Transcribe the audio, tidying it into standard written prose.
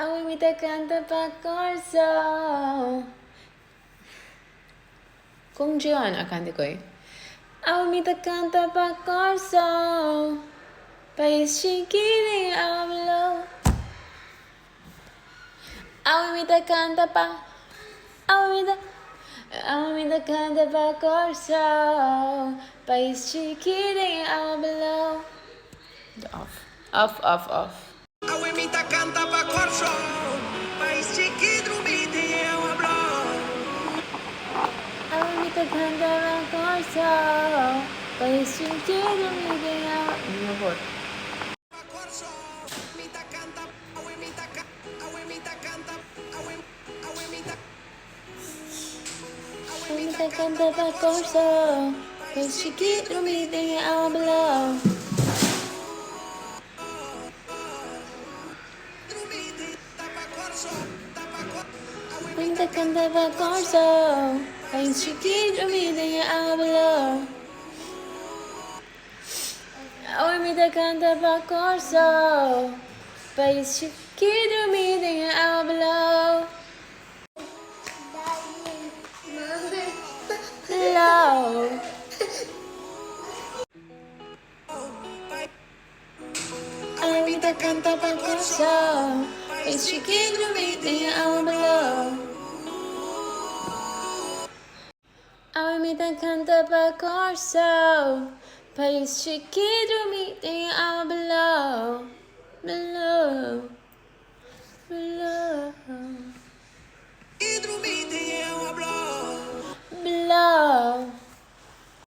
Hoy mi te canta pa corso. Kung Giovanna canta ko eh. Hoy mi te canta pa corso. País chiquini hablo. Hoy mi te canta pa. Hoy mi te canta pa corso. País chiquini hablo. Off. Awe mi ta canta pa corso, país chiquito mi te hablo. Hoy mi te canta pa corso. País chiquini hablo. Pa corso, mi ta canta, awe mi ta canta, awe mi ta canta, awe mi ta, awe mi Mi ta te canta canta pa pa corso, corso. país País chiquito chiquito mi mi te te hablo. pa corso, awe mi Mi ta te canta pa corso. País chiquito mi te hablo. Hoy mi te canta pa corso. País chiquito mi te hablo. Love. Hoy mi te canta pa corso. País chiquito mi te hablo. Hoy mi te canta pa corso. País chiquito mi te hablo. Below. mi te hablo. Below.